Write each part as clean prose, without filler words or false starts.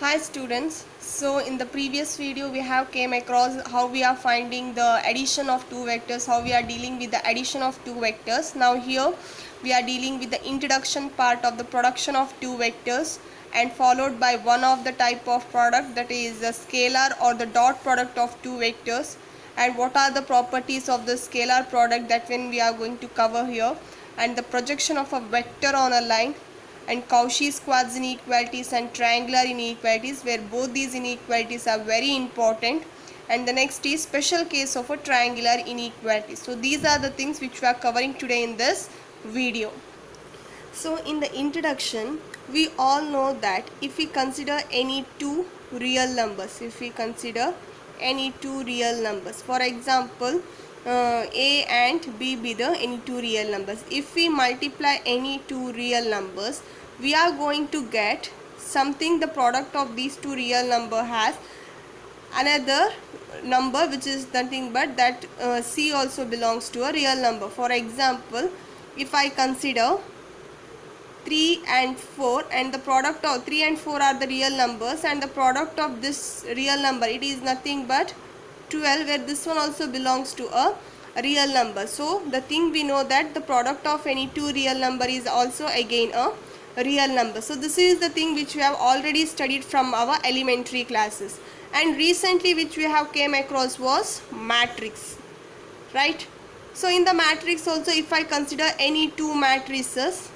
Hi students, so in the previous video we have came across how we are finding the addition of two vectors, how we are dealing with the addition of two vectors. Now here we are dealing with the introduction part of the production of two vectors and followed by one of the type of product, that is the scalar or the dot product of two vectors, and what are the properties of the scalar product, that when we are going to cover here, and the projection of a vector on a line, and Cauchy's quartz inequalities and triangular inequalities, where both these inequalities are very important. And the next is special case of a triangular inequality. So these are the things which we are covering today in this video. So in the introduction, we all know that if we consider any two real numbers, for example, a and b be the any two real numbers. If we multiply any two real numbers, we are going to get something, the product of these two real number has another number which is nothing but that c also belongs to a real number. For example, if I consider 3 and 4, and the product of 3 and 4 are the real numbers, and the product of this real number, it is nothing but 12, where this one also belongs to a real number. So the thing we know that the product of any two real number is also again a real number. So this is the thing which we have already studied from our elementary classes, and recently which we have came across was matrix, right? So in the matrix also, if I consider any two matrices,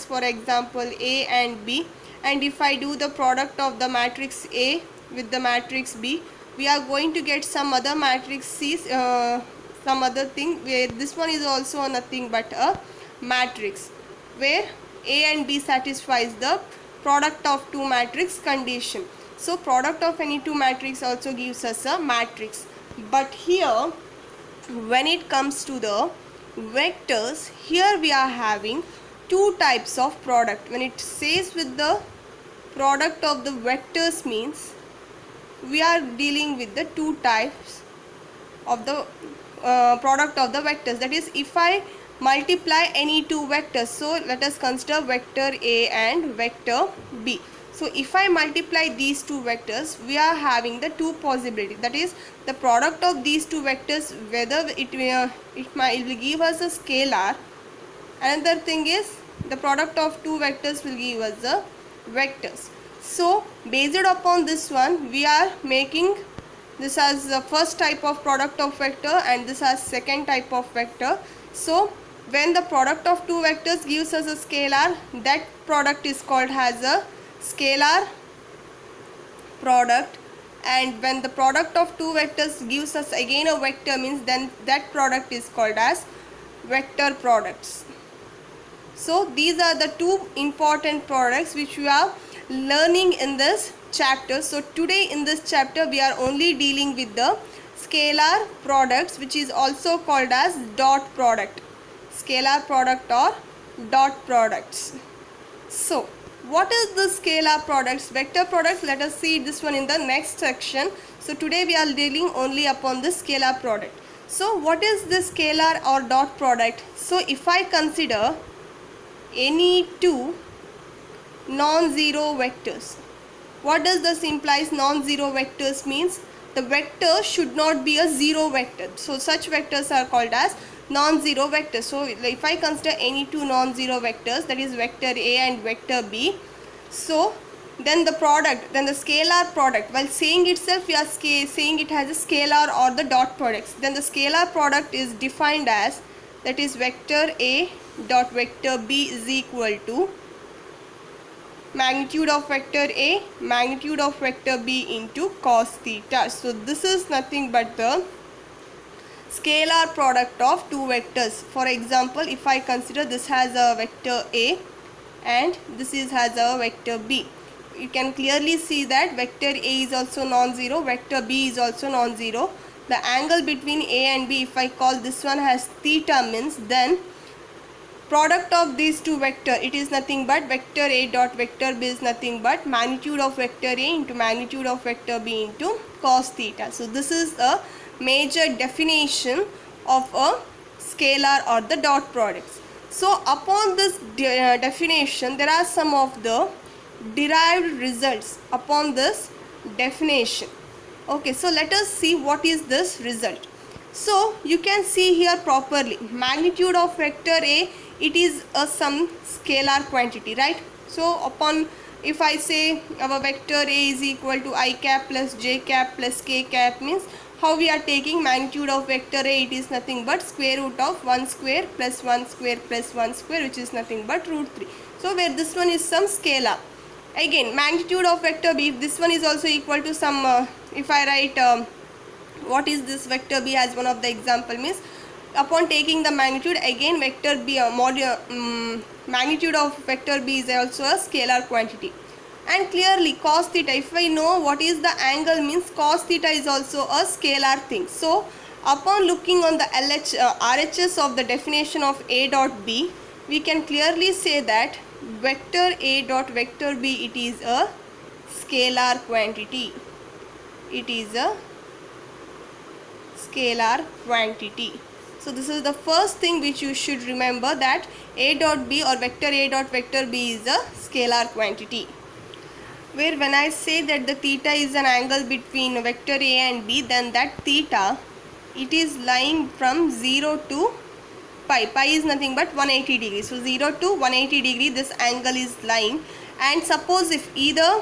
for example A and B, and if I do the product of the matrix A with the matrix B, we are going to get some other matrix C, some other thing, where this one is also nothing but a matrix, where A and B satisfies the product of two matrix condition. So product of any two matrix also gives us a matrix. But here when it comes to the vectors, here we are having two types of product. When it says with the product of the vectors, means we are dealing with the two types of the product of the vectors. That is, if I multiply any two vectors, so let us consider vector A and vector B. So if I multiply these two vectors, we are having the two possibilities. That is, the product of these two vectors, whether it will give us a scalar. Another thing is, the product of two vectors will give us the vectors. So based upon this one, we are making this as the first type of product of vector, and this as second type of vector. So when the product of two vectors gives us a scalar, that product is called as a scalar product, and when the product of two vectors gives us again a vector, means then that product is called as vector products. So these are the two important products which we are learning in this chapter. So today in this chapter we are only dealing with the scalar products, which is also called as dot product, scalar product or dot products. So what is the scalar products, vector products? Let us see this one in the next section. So today we are dealing only upon the scalar product. So what is the scalar or dot product? So if I consider any two non-zero vectors, what does this implies? Non-zero vectors means the vector should not be a zero vector. So such vectors are called as non-zero vectors. So if I consider any two non-zero vectors, that is vector A and vector B, so then the scalar product, while saying itself we are saying it has a scalar or the dot products, then the scalar product is defined as, that is vector A dot vector B is equal to magnitude of vector A, magnitude of vector B into cos theta. So this is nothing but the scalar product of two vectors. For example, if I consider this has a vector A and this has a vector B, you can clearly see that vector A is also non-zero, vector B is also non-zero. The angle between A and B, if I call this one as theta, means then product of these two vector, it is nothing but vector A dot vector B is nothing but magnitude of vector A into magnitude of vector B into cos theta. So this is a major definition of a scalar or the dot products. So upon this definition, there are some of the derived results upon this definition. Okay, so let us see what is this result. So you can see here properly, magnitude of vector A, it is a some scalar quantity, right? So upon, if I say our vector A is equal to I cap plus j cap plus k cap, means how we are taking magnitude of vector A, it is nothing but square root of 1 square plus 1 square plus 1 square, which is nothing but root 3. So where this one is some scalar. Again, magnitude of vector B, if this one is also equal to some, if I write what is this vector B as one of the example, means upon taking the magnitude, again vector B, magnitude of vector B is also a scalar quantity. And clearly cos theta, if I know what is the angle, means cos theta is also a scalar thing. So upon looking on the RHS of the definition of A dot B, we can clearly say that vector A dot vector B, it is a scalar quantity. It is a scalar quantity. So this is the first thing which you should remember, that A dot B or vector A dot vector B is a scalar quantity. Where when I say that the theta is an angle between vector A and B, then that theta, it is lying from 0 to pi. Pi is nothing but 180 degrees. So 0 to 180 degree this angle is lying. And suppose if either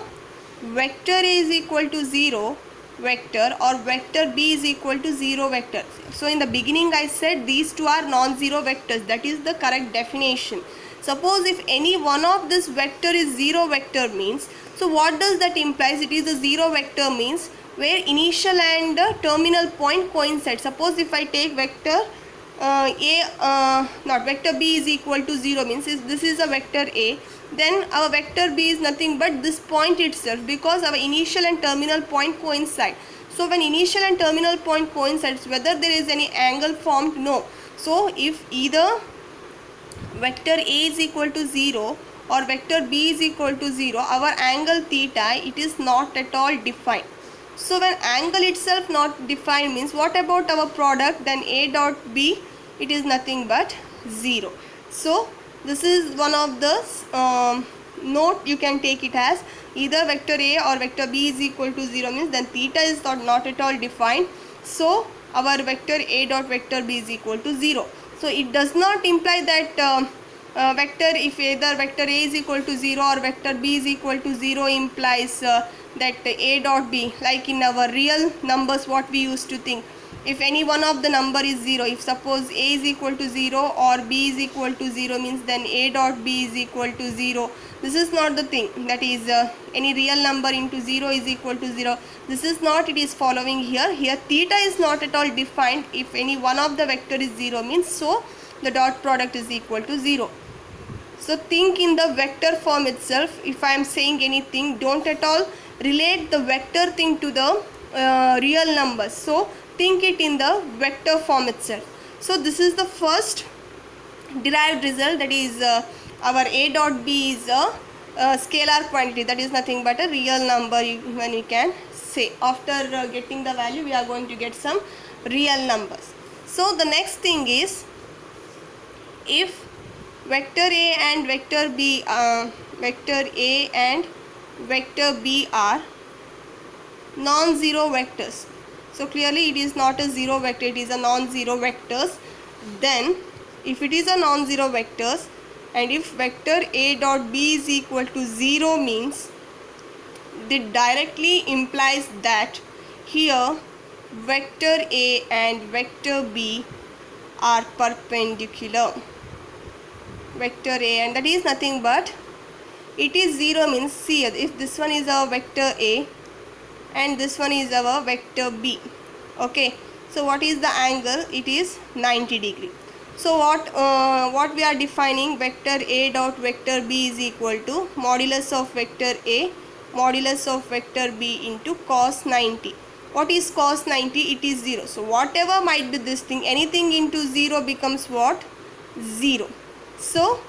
vector A is equal to 0 vector or vector B is equal to 0 vector. So in the beginning I said these two are non-zero vectors. That is the correct definition. Suppose if any one of this vector is 0 vector, means, so what does that implies? It is a 0 vector means where initial and terminal point coincide. Suppose if I take vector vector B is equal to 0, means if this is a vector A, then our vector B is nothing but this point itself, because our initial and terminal point coincide. So when initial and terminal point coincides, whether there is any angle formed, no. So if either vector A is equal to 0 or vector B is equal to 0, our angle theta, it is not at all defined. So when angle itself not defined, means what about our product? Then A dot B, it is nothing but 0. So this is one of the note you can take it as, either vector A or vector B is equal to 0, means then theta is not at all defined. So our vector A dot vector B is equal to 0. So it does not imply that vector, if either vector A is equal to 0 or vector B is equal to 0 implies that A dot B, like in our real numbers what we used to think, if any one of the number is 0, if suppose A is equal to 0 or B is equal to 0, means then A dot B is equal to 0. This is not the thing, that is any real number into 0 is equal to 0. This is not, it is following here. Here theta is not at all defined. If any one of the vector is 0, means so the dot product is equal to 0. So think in the vector form itself. If I am saying anything, don't at all relate the vector thing to the real numbers. So think it in the vector form itself. So this is the first derived result, that is our A dot B is a scalar quantity, that is nothing but a real number, when you can say. After getting the value, we are going to get some real numbers. So the next thing is, if vector A and vector B are non-zero vectors, so clearly it is not a zero vector, it is a non-zero vectors. Then if it is a non-zero vectors, and if vector A dot B is equal to 0, means it directly implies that here vector A and vector B are perpendicular. Vector A, and that is nothing but, it is 0 means, see, if this one is our vector A and this one is our vector B, okay, so what is the angle? It is 90 degree. So what we are defining, vector A dot vector B is equal to modulus of vector A modulus of vector B into cos 90. What is cos 90? It is 0. So whatever might be this thing, anything into 0 becomes what? 0. So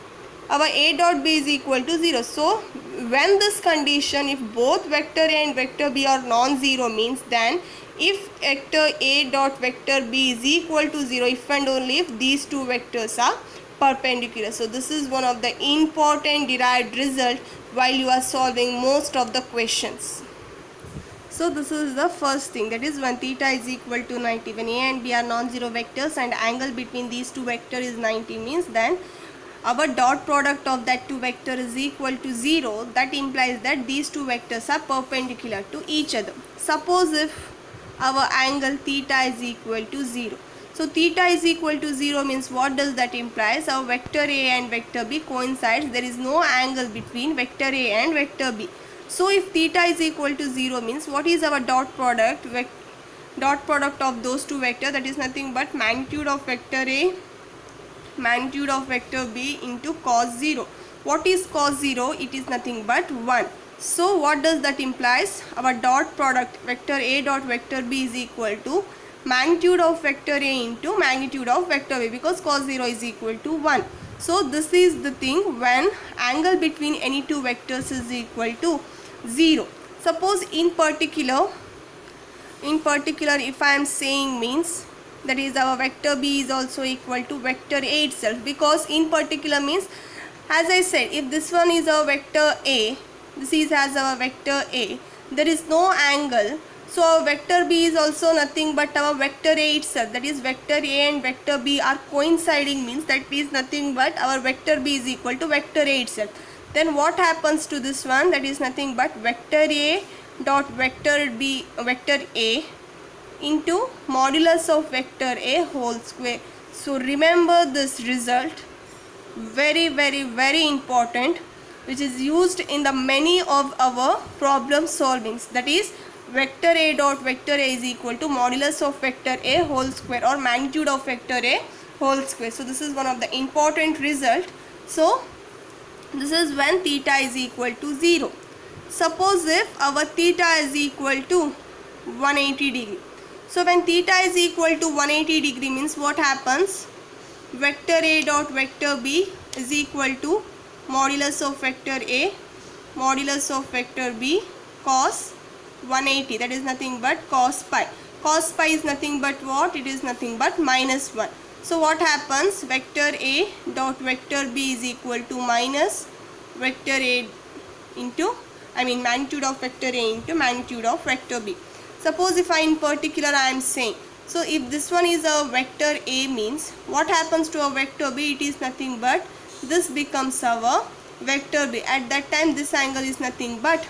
our A dot B is equal to 0. So when this condition, if both vector A and vector B are non-zero, means then if vector A dot vector B is equal to 0, if and only if these two vectors are perpendicular. So this is one of the important derived result while you are solving most of the questions. So this is the first thing, that is when theta is equal to 90, when a and b are non-zero vectors and angle between these two vectors is 90, means then our dot product of that two vector is equal to 0. That implies that these two vectors are perpendicular to each other. Suppose if our angle theta is equal to 0. So theta is equal to 0 means what does that implies? Our vector A and vector B coincides. There is no angle between vector A and vector B. So if theta is equal to 0 means what is our dot product? Dot product of those two vectors, that is nothing but magnitude of vector A, magnitude of vector B into cos 0. What is cos 0? It is nothing but 1. So what does that implies? Our dot product vector A dot vector B is equal to magnitude of vector A into magnitude of vector B, because cos 0 is equal to 1. So this is the thing when angle between any two vectors is equal to 0. Suppose in particular if I am saying means that is our vector B is also equal to vector A itself, because in particular means, as I said, if this one is our vector A, this is as our vector A, there is no angle, so our vector B is also nothing but our vector A itself, that is vector A and vector B are coinciding, means that is nothing but our vector B is equal to vector A itself. Then what happens to this one? That is nothing but vector A dot vector B, vector A into modulus of vector A whole square. So remember this result, very important, which is used in the many of our problem solvings, that is vector A dot vector A is equal to modulus of vector A whole square or magnitude of vector A whole square. So this is one of the important result. So this is when theta is equal to 0. Suppose if our theta is equal to 180 degree. So when theta is equal to 180 degree means what happens? Vector A dot vector B is equal to modulus of vector A, modulus of vector B cos 180, that is nothing but cos pi. Cos pi is nothing but what? It is nothing but minus 1. So what happens? Vector A dot vector B is equal to minus vector A into, magnitude of vector A into magnitude of vector B. Suppose if in particular I am saying, so if this one is a vector A means what happens to a vector B? It is nothing but this becomes our vector B. At that time this angle is nothing but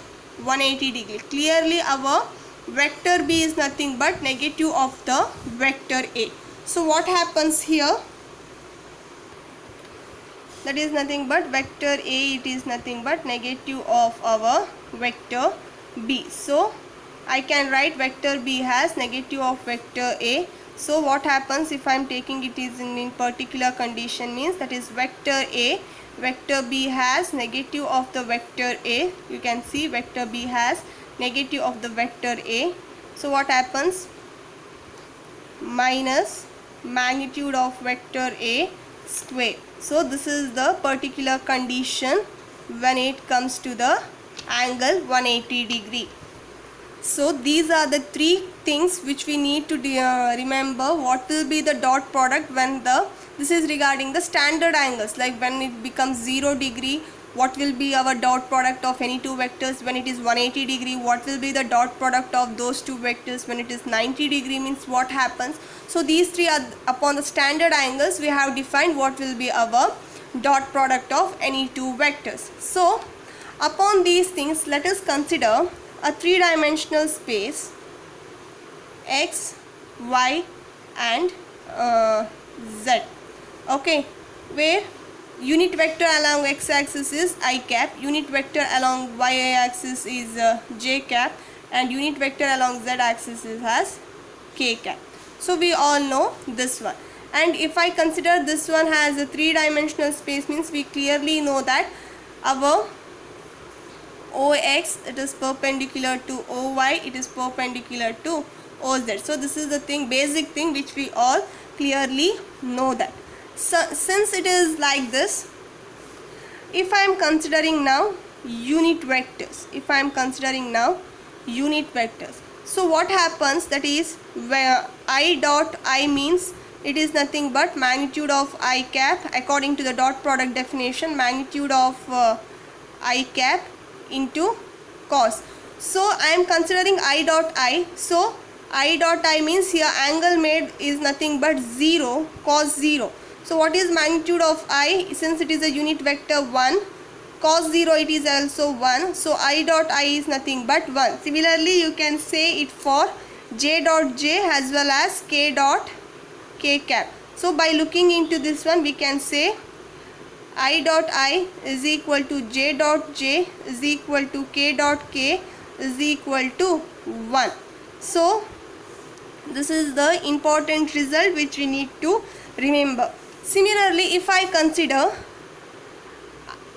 180 degree. Clearly our vector B is nothing but negative of the vector A. So what happens here? That is nothing but vector A, it is nothing but negative of our vector B. So I can write vector B has negative of vector A. So what happens if I am taking it is in particular condition means that is vector A, vector B has negative of the vector A. You can see vector B has negative of the vector A. So what happens? Minus magnitude of vector A square. So this is the particular condition when it comes to the angle 180 degree. So these are the three things which we need to remember. What will be the dot product when this is regarding the standard angles, like when it becomes 0 degree, what will be our dot product of any two vectors? When it is 180 degree, what will be the dot product of those two vectors? When it is 90 degree means what happens? So these three are upon the standard angles we have defined what will be our dot product of any two vectors. So upon these things let us consider a three-dimensional space x, y and z, okay, where unit vector along x-axis is I cap, unit vector along y-axis is j cap, and unit vector along z-axis has k cap. So we all know this one, and if I consider this one has a three-dimensional space means we clearly know that our OX, it is perpendicular to OY, it is perpendicular to OZ. So this is the thing, basic thing which we all clearly know that. So since it is like this, if I am considering now unit vectors, so what happens, that is where I dot I means it is nothing but magnitude of I cap according to the dot product definition, magnitude of I cap into cos. So I am considering I dot I. So I dot I means here angle made is nothing but 0, cos 0. So what is magnitude of I? Since it is a unit vector 1, cos 0 it is also 1. So I dot I is nothing but 1. Similarly, you can say it for j dot j as well as k dot k cap. So by looking into this one, we can say I dot I is equal to j dot j is equal to k dot k is equal to 1. So this is the important result which we need to remember. Similarly, if I consider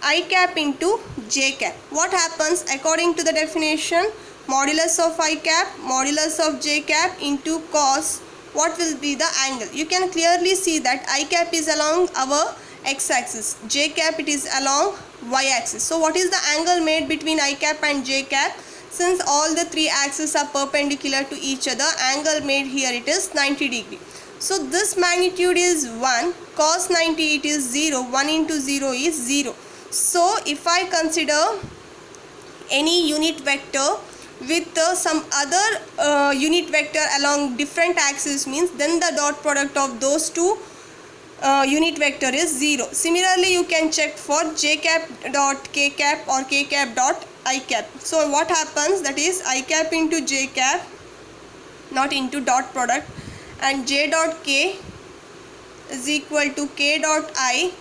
I cap into j cap, what happens according to the definition? Modulus of I cap, modulus of j cap into cos, what will be the angle? You can clearly see that I cap is along our x-axis, j cap it is along y-axis. So what is the angle made between I cap and j cap? Since all the three axes are perpendicular to each other, angle made here it is 90 degree. So this magnitude is 1, cos 90 it is 0, 1 into 0 is 0. So if I consider any unit vector with some other unit vector along different axes, means then the dot product of those two unit vector is 0. Similarly, you can check for j cap dot k cap or k cap dot I cap. So what happens, that is I cap into j cap, not into dot product, and j dot k is equal to k dot I,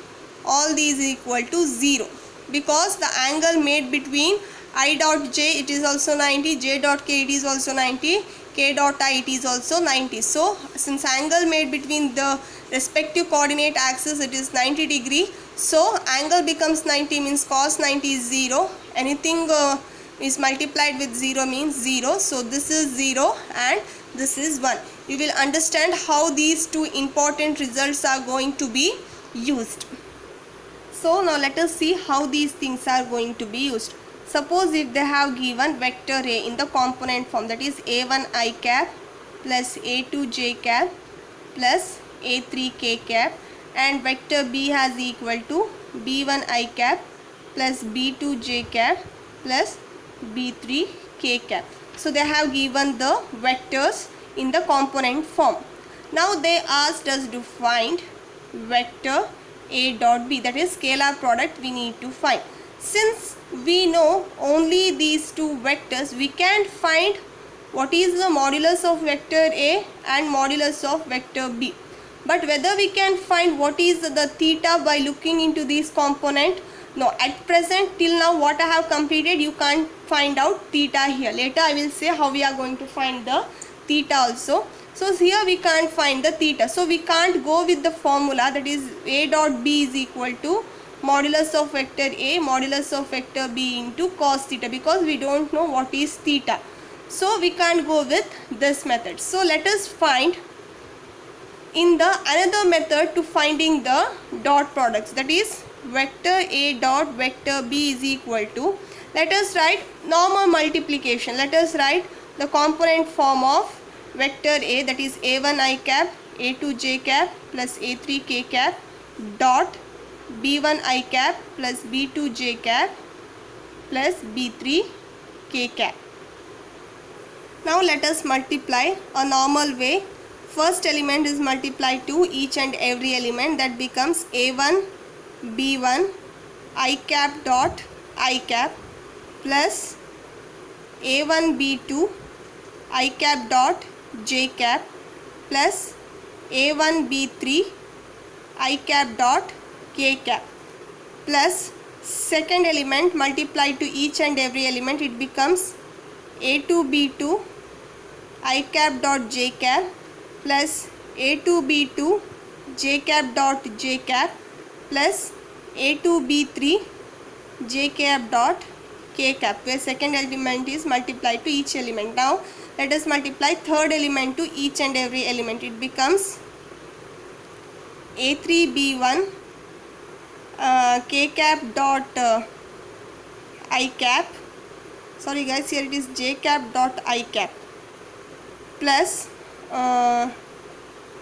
all these equal to 0, because the angle made between I dot j it is also 90, j dot k it is also 90, k dot I it is also 90. So since angle made between the respective coordinate axis it is 90 degree, so angle becomes 90, means cos 90 is 0, anything is multiplied with 0 means 0. So this is 0 and this is 1. You will understand how these two important results are going to be used. So now let us see how these things are going to be used. Suppose if they have given vector A in the component form, that is a1 I cap plus a2 j cap plus a3 k cap, and vector B has equal to b1 I cap plus b2 j cap plus b3 k cap. So they have given the vectors in the component form. Now they asked us to find vector A dot B, that is scalar product we need to find. Since we know only these two vectors, we can't find what is the modulus of vector A and modulus of vector B. But whether we can find what is the theta by looking into these component, no, at present till now what I have completed, you can't find out theta here. Later I will say how we are going to find the theta also. So here we can't find the theta, so we can't go with the formula, that is A dot B is equal to modulus of vector A modulus of vector B into cos theta, because we don't know what is theta. So we can't go with this method. So let us find in the another method to finding the dot products, that is vector A dot vector B is equal to, let us write normal multiplication. Let us write the component form of vector A, that is a1 I cap a2 j cap plus a3 k cap dot b1 I cap plus b2 j cap plus b3 k cap. Now let us multiply a normal way. First element is multiplied to each and every element, that becomes a1 b1 I cap dot I cap plus a1 b2 I cap dot j cap plus a1 b3 I cap dot k cap plus second element multiplied to each and every element, it becomes a2 b2 I cap dot j cap plus a2 b2 j cap dot j cap plus a2 b3 j cap dot k cap, where second element is multiplied to each element. Now let us multiply third element to each and every element. It becomes a3 b1 k cap dot I cap, sorry guys, here it is j cap dot I cap plus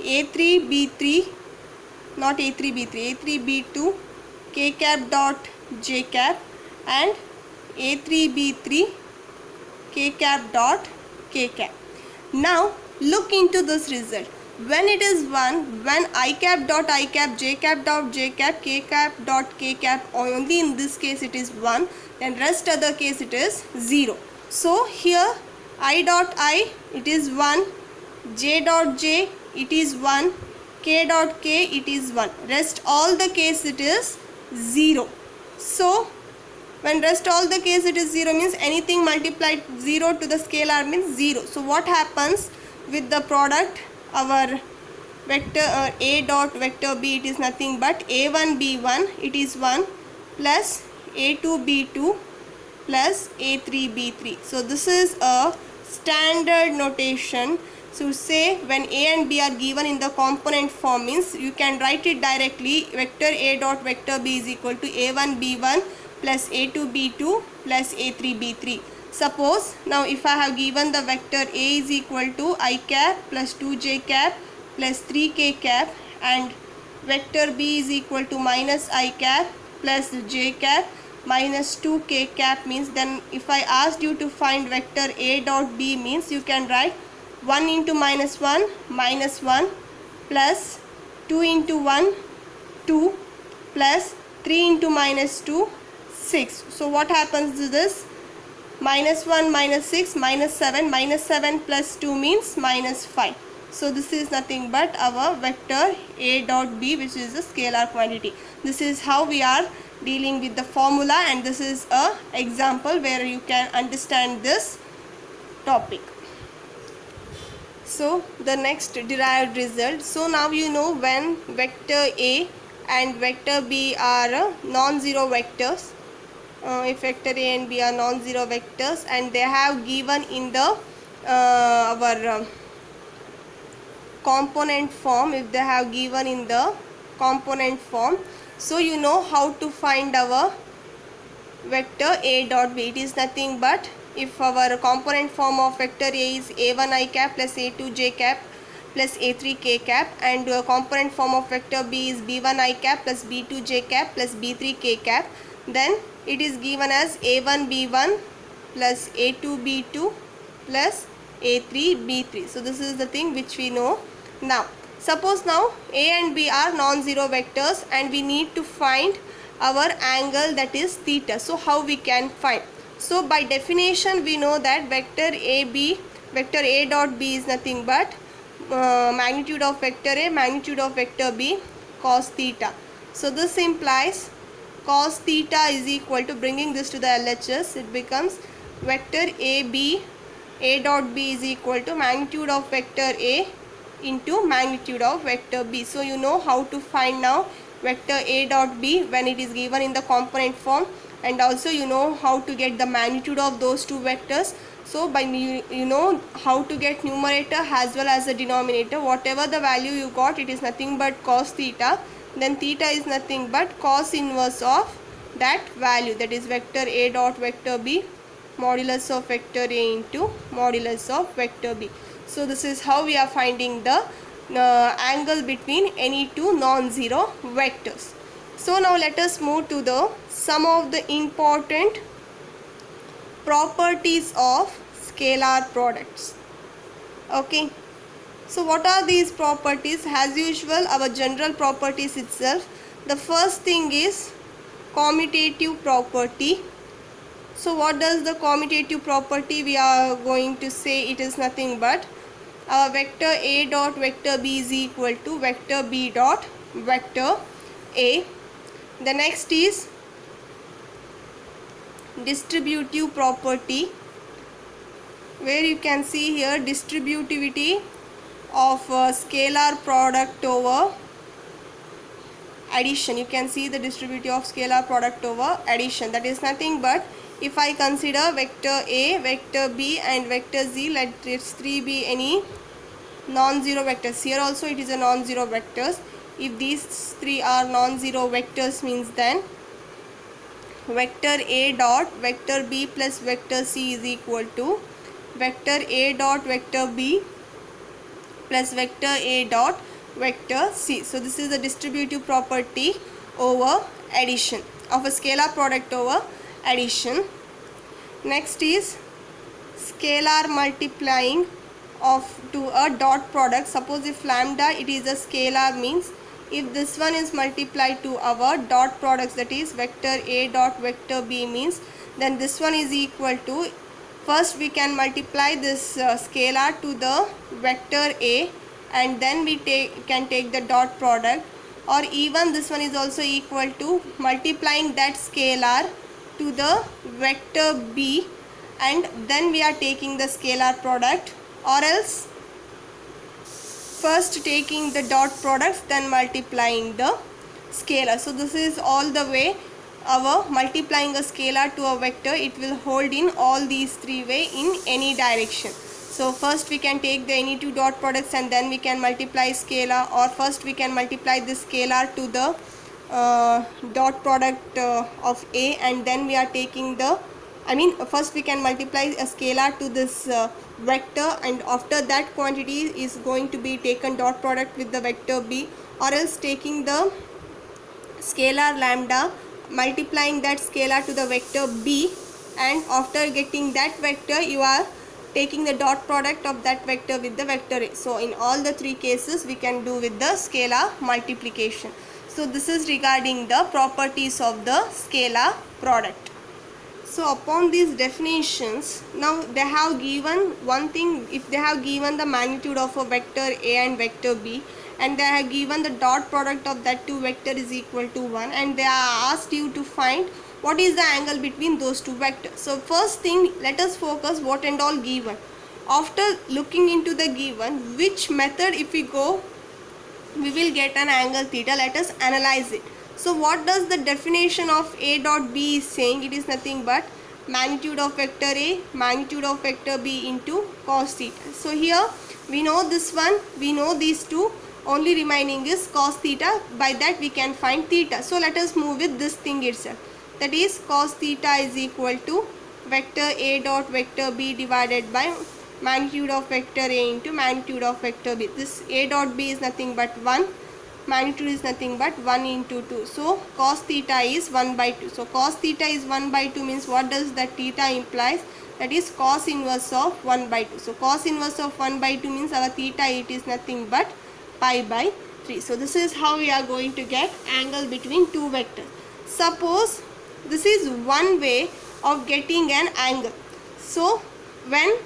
a3 b3, not a3 b3, a3 b2 k cap dot j cap and a3 b3 k cap dot k cap. Now look into this result. When it is 1, when I cap dot I cap, j cap dot j cap, k cap dot k cap, only in this case it is 1, then rest other case it is 0. So here I dot I, it is 1, j dot j, it is 1, k dot k, it is 1. Rest all the case it is 0. So when rest all the case it is 0 means anything multiplied 0 to the scalar means 0. So what happens with the product? Our vector a dot vector b, it is nothing but a1 b1, it is 1 plus a2 b2 plus a3 b3. So this is a standard notation. So say when a and b are given in the component form means you can write it directly. Vector a dot vector b is equal to a1 b1 plus a2 b2 plus a3 b3. Suppose now if I have given the vector a is equal to I cap plus 2j cap plus 3k cap and vector b is equal to minus I cap plus j cap minus 2k cap means, then if I asked you to find vector a dot b means you can write 1 into minus 1 minus 1 plus 2 into 1 2 plus 3 into minus 2 6. So what happens to this? Minus 1 minus 6 minus 7, minus 7 plus 2 means minus 5. So this is nothing but our vector a dot b, which is a scalar quantity. This is how we are dealing with the formula, and this is a example where you can understand this topic. So the next derived result. So now you know when vector a and vector b are non-zero vectors. If vector a and b are non-zero vectors and they have given in the our component form, if they have given in the component form, so you know how to find our vector a dot b. It is nothing but if our component form of vector a is a1 I cap plus a2 j cap plus a3 k cap and component form of vector b is b1 I cap plus b2 j cap plus b3 k cap, then it is given as a1 b1 plus a2 b2 plus a3 b3. So this is the thing which we know. Now suppose now a and b are non-zero vectors and we need to find our angle, that is theta. So how we can find? So by definition we know that vector a dot b is nothing but magnitude of vector a, magnitude of vector b, cos theta. So this implies cos theta is equal to, bringing this to the LHS, it becomes vector a dot b is equal to magnitude of vector a into magnitude of vector b. So you know how to find now vector a dot b when it is given in the component form, and also you know how to get the magnitude of those two vectors. So by you know how to get numerator as well as the denominator. Whatever the value you got, it is nothing but cos theta, then theta is nothing but cos inverse of that value, that is vector a dot vector b modulus of vector a into modulus of vector b. So this is how we are finding the angle between any two non-zero vectors. So now let us move to the some of the important properties of scalar products. Okay, so what are these properties? As usual, our general properties itself. The first thing is commutative property. So what does the commutative property? We are going to say it is nothing but our vector a dot vector b is equal to vector b dot vector a. The next is distributive property, where you can see here distributivity of scalar product over addition. You can see the distributivity of scalar product over addition. That is nothing but if I consider vector a, vector b and vector z, let its 3 be any non-zero vectors. Here also it is a non-zero vectors. If these 3 are non-zero vectors means then vector a dot vector b plus vector c is equal to vector a dot vector b plus vector a dot vector c. So this is the distributive property over addition of a scalar product over addition. Next is scalar multiplying of to a dot product. Suppose if lambda it is a scalar, means if this one is multiplied to our dot products, that is vector a dot vector b, means then this one is equal to, first we can multiply this scalar to the vector a and then we can take the dot product, or even this one is also equal to multiplying that scalar to the vector b and then we are taking the scalar product, or else first taking the dot products then multiplying the scalar. So this is all the way our multiplying a scalar to a vector, it will hold in all these three way in any direction. So first we can take the any two dot products and then we can multiply scalar, or first we can multiply this scalar to the dot product of a and then we are taking the, first we can multiply a scalar to this vector and after that quantity is going to be taken dot product with the vector b, or else taking the scalar lambda, multiplying that scalar to the vector b and after getting that vector you are taking the dot product of that vector with the vector a. So in all the three cases we can do with the scalar multiplication. So this is regarding the properties of the scalar product. So upon these definitions, now they have given one thing, if they have given the magnitude of a vector a and vector b and they have given the dot product of that two vector is equal to 1 and they are asked you to find what is the angle between those two vectors. So first thing, let us focus what and all given. After looking into the given, which method if we go, we will get an angle theta. Let us analyze it. So what does the definition of a dot b is saying? It is nothing but magnitude of vector a, magnitude of vector b into cos theta. So here we know this one, we know these two, only remaining is cos theta. By that we can find theta. So let us move with this thing itself. That is cos theta is equal to vector a dot vector b divided by magnitude of vector a into magnitude of vector b. This a dot b is nothing but 1. Magnitude is nothing but 1 into 2. So cos theta is 1 by 2. So cos theta is 1 by 2 means what does that theta implies? That is cos inverse of 1 by 2. So cos inverse of 1 by 2 means our theta it is nothing but pi by 3. So this is how we are going to get angle between two vectors. Suppose this is one way of getting an angle. So when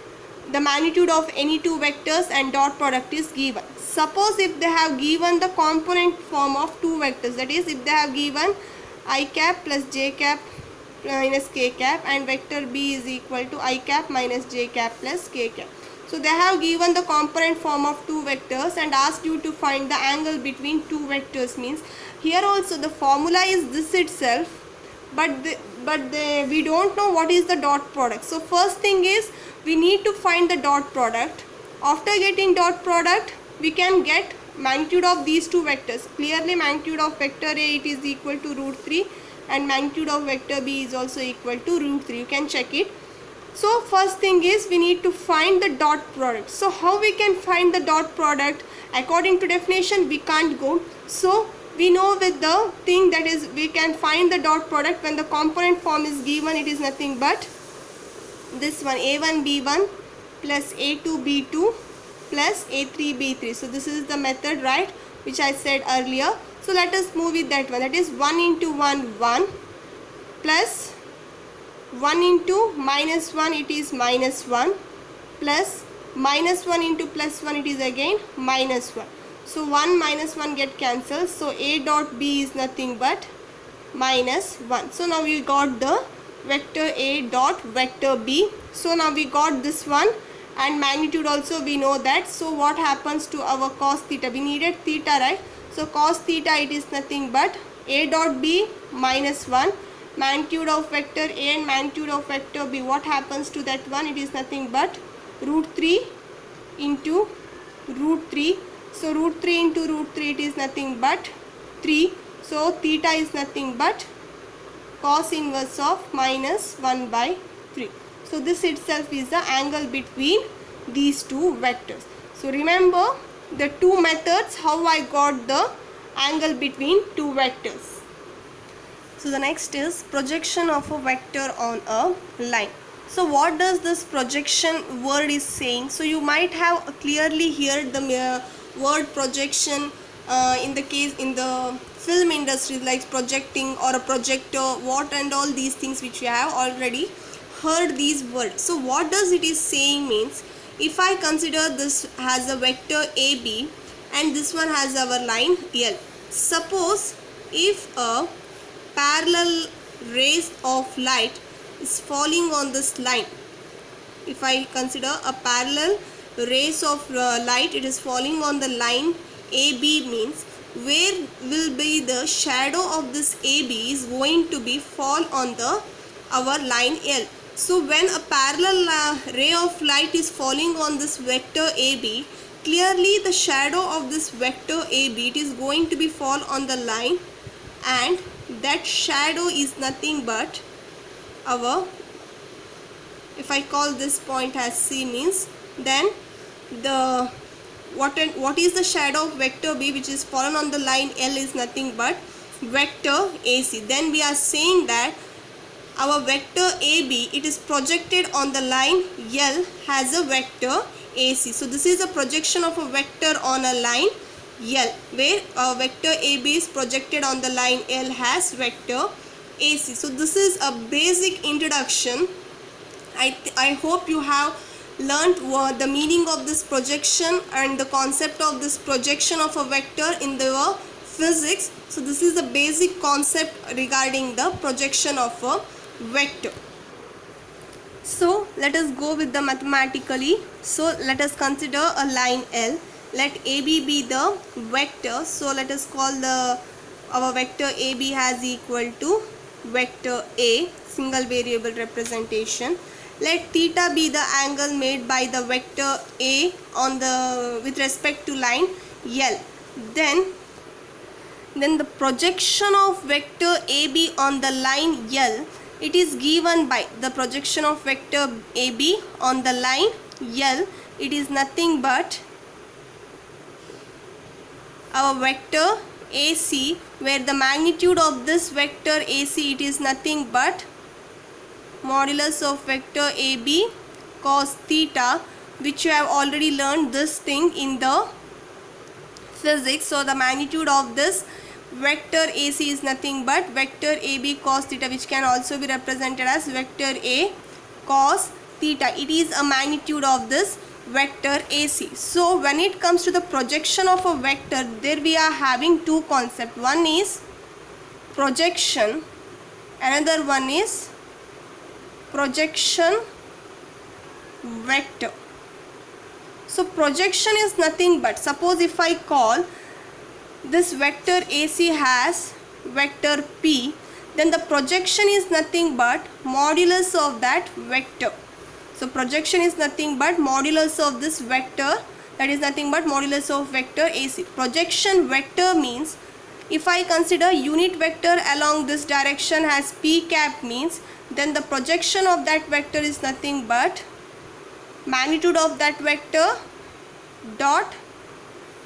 the magnitude of any two vectors and dot product is given. Suppose if they have given the component form of two vectors, that is if they have given I cap plus j cap minus k cap and vector b is equal to I cap minus j cap plus k cap. So they have given the component form of two vectors and asked you to find the angle between two vectors, means here also the formula is this itself, but we don't know what is the dot product. So first thing is we need to find the dot product. After getting dot product, we can get magnitude of these two vectors. Clearly magnitude of vector a it is equal to root 3 and magnitude of vector b is also equal to root 3. You can check it. So first thing is we need to find the dot product. So how we can find the dot product? According to definition we can't go. So we know with the thing that is we can find the dot product when the component form is given. It is nothing but this one a1 b1 plus a2 b2 plus a3 b3. So this is the method, right, which I said earlier. So let us move with that one. That is 1 into 1 1 plus 1 into minus 1 it is minus 1 plus minus 1 into plus 1 it is again minus 1. So 1 minus 1 get cancelled. So a dot b is nothing but minus 1. So now we got the vector a dot vector b. So now we got this one and magnitude also we know that. So what happens to our cos theta? We needed theta, right? So cos theta it is nothing but a dot b minus 1. Magnitude of vector a and magnitude of vector b, what happens to that one? It is nothing but root 3 into root 3. So root 3 into root 3 it is nothing but 3. So theta is nothing but cos inverse of minus 1 by 3. So this itself is the angle between these two vectors. So remember the two methods how I got the angle between two vectors. So the next is projection of a vector on a line. So what does this projection word is saying? So you might have clearly heard the word projection in the film industry, like projecting or a projector, what and all these things which we have already heard these words. So what does it is saying means, if I consider this has a vector AB and this one has our line L. Suppose if a parallel rays of light is falling on this line, if I consider a parallel rays of light, it is falling on the line AB, means where will be the shadow of this AB is going to be fall on the our line L. So when a parallel ray of light is falling on this vector AB, clearly the shadow of this vector AB, it is going to be fall on the line, and that shadow is nothing but our, if I call this point as C, means then the what is the shadow of vector B which is fallen on the line L is nothing but vector AC. Then we are saying that our vector AB, it is projected on the line L has a vector AC. So this is a projection of a vector on a line L, where vector AB is projected on the line L has vector AC. So this is a basic introduction. I hope you have learnt the meaning of this projection and the concept of this projection of a vector in the physics. So this is the basic concept regarding the projection of a vector. So let us go with the mathematically. So let us consider a line L. Let AB be the vector. So let us call our vector AB as equal to vector A, single variable representation. Let theta be the angle made by the vector A on the with respect to line L. Then the projection of vector AB on the line L, it is given by the projection of vector AB on the line L. It is nothing but our vector AC, where the magnitude of this vector AC, it is nothing but modulus of vector AB cos theta, which you have already learned this thing in the physics. So the magnitude of this vector AC is nothing but vector AB cos theta, which can also be represented as vector A cos theta. It is a magnitude of this vector AC. So when it comes to the projection of a vector, there we are having two concepts. One is projection, another one is projection vector. So projection is nothing but, suppose if I call this vector AC has vector P, then the projection is nothing but modulus of that vector. So projection is nothing but modulus of this vector, that is nothing but modulus of vector AC. Projection vector means, if I consider unit vector along this direction as P cap, means then the projection of that vector is nothing but magnitude of that vector dot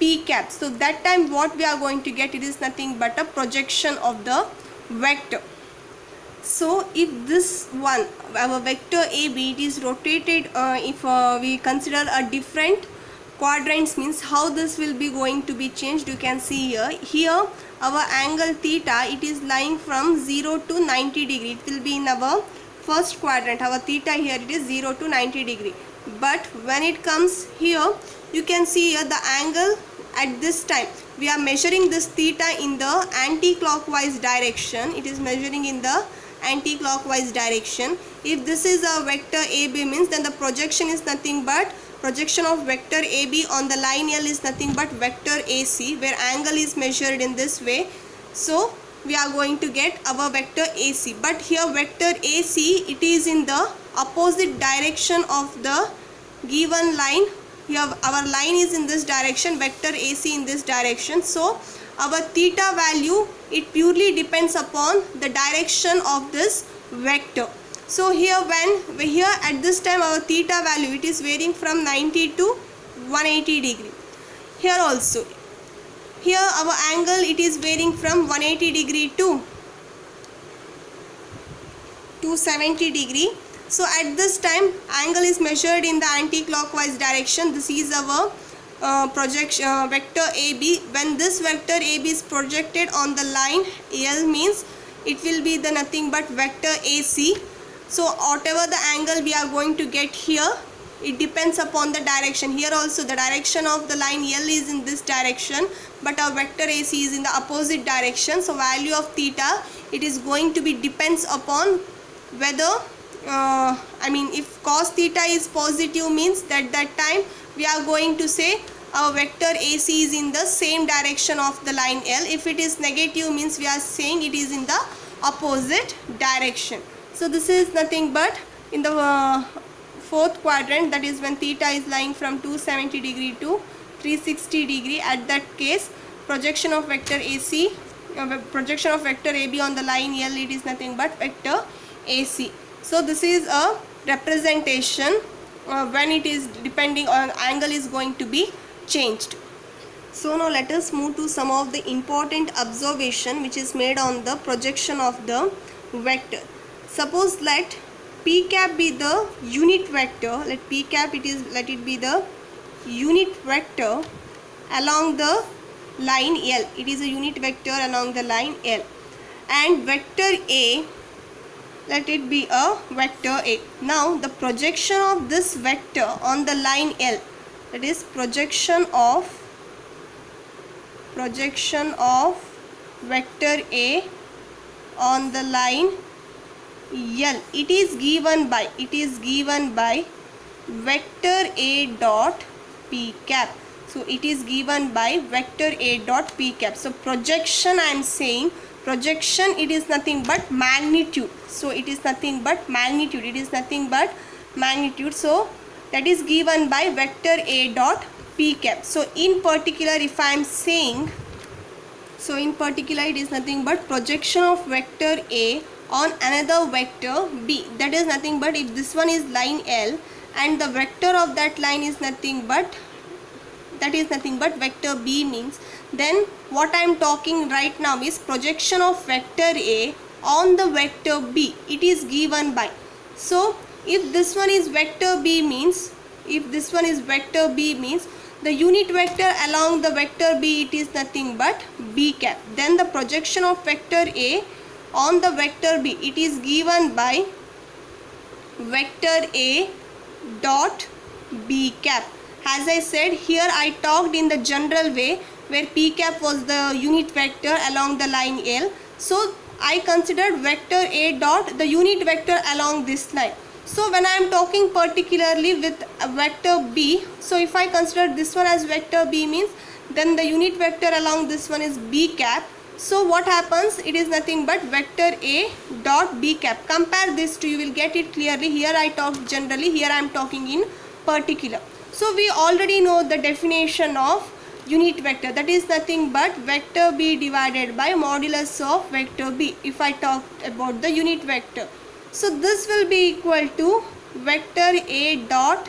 P cap. So that time what we are going to get, it is nothing but a projection of the vector. So if this one, our vector AB, it is rotated, if we consider a different quadrants, means how this will be going to be changed, you can see here our angle theta, it is lying from 0 to 90 degree. It will be in our first quadrant. Our theta here, it is 0 to 90 degree. But when it comes here, you can see here the angle at this time. We are measuring this theta in the anti-clockwise direction. It is measuring in the anti-clockwise direction. If this is a vector AB, means then the projection is nothing but projection of vector AB on the line L is nothing but vector AC, where angle is measured in this way. So we are going to get our vector AC. But here vector AC, it is in the opposite direction of the given line. Here our line is in this direction, vector AC in this direction. So our theta value, it purely depends upon the direction of this vector. So here at this time our theta value, it is varying from 90 to 180 degree. Here also, here our angle, it is varying from 180 degree to 270 degree. So at this time, angle is measured in the anti-clockwise direction. This is our projection vector AB. When this vector AB is projected on the line L, means it will be the nothing but vector AC. So whatever the angle we are going to get here, it depends upon the direction. Here also the direction of the line L is in this direction, but our vector AC is in the opposite direction. So value of theta, it is going to be depends upon whether if cos theta is positive, means that time we are going to say our vector AC is in the same direction of the line L. If it is negative, means we are saying it is in the opposite direction. So this is nothing but in the fourth quadrant, that is when theta is lying from 270 degree to 360 degree. At that case, projection of vector AC, projection of vector AB on the line L, it is nothing but vector AC. So this is a representation when it is depending on angle is going to be changed. So now let us move to some of the important observation which is made on the projection of the vector. Suppose let P cap be the unit vector. Let P cap let it be the unit vector along the line L. It is a unit vector along the line L, and vector A, let it be a vector A. Now the projection of this vector on the line L, that is projection of vector A on the line L, it is given by vector A dot P cap. So it is given by vector A dot P cap. So projection, I am saying projection, it is nothing but magnitude. So it is nothing but magnitude. So that is given by vector A dot P cap. So in particular, if I am saying, so in particular it is nothing but projection of vector A on another vector B. That is nothing but if this one is line L and the vector of that line is nothing but vector B, means then what I am talking right now is projection of vector A on the vector B. It is given by, so if this one is vector B means, the unit vector along the vector B, it is nothing but B cap. Then the projection of vector A on the vector B, it is given by vector A dot B cap. As I said, here I talked in the general way where P cap was the unit vector along the line L. So I considered vector A dot the unit vector along this line. So when I am talking particularly with a vector B, so if I consider this one as vector B, means then the unit vector along this one is B cap. So what happens, it is nothing but vector A dot B cap. Compare this two, you will get it clearly. Here I talked generally, here I am talking in particular. So we already know the definition of unit vector, that is nothing but vector B divided by modulus of vector B, if I talk about the unit vector. So this will be equal to vector A dot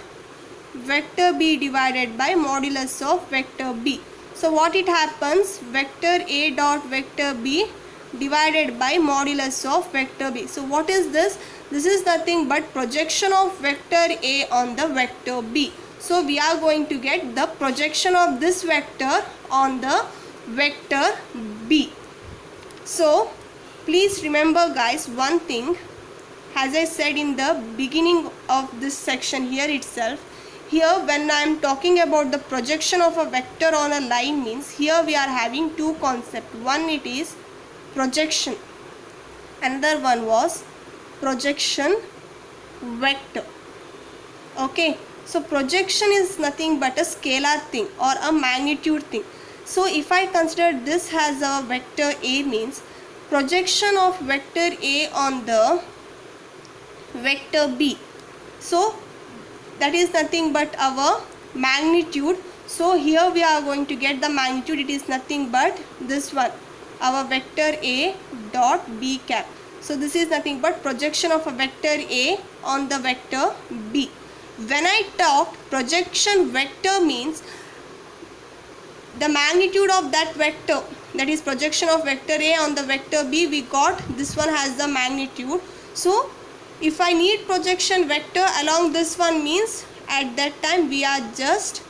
vector B divided by modulus of vector B. So what it happens, vector A dot vector B divided by modulus of vector B. So what is this? This is nothing but projection of vector A on the vector B. So we are going to get the projection of this vector on the vector B. So please remember guys one thing, as I said in the beginning of this section here itself, here when I am talking about the projection of a vector on a line, means here we are having two concepts. One, it is projection, another one was projection vector. Okay, so projection is nothing but a scalar thing or a magnitude thing. So if I consider this as a vector A, means projection of vector A on the vector B, so that is nothing but our magnitude. So here we are going to get the magnitude, it is nothing but this one, our vector A dot B cap. So this is nothing but projection of a vector A on the vector B. When I talked projection vector, means the magnitude of that vector, that is projection of vector A on the vector B, we got this one has the magnitude. So if I need projection vector along this one, means at that time we are just,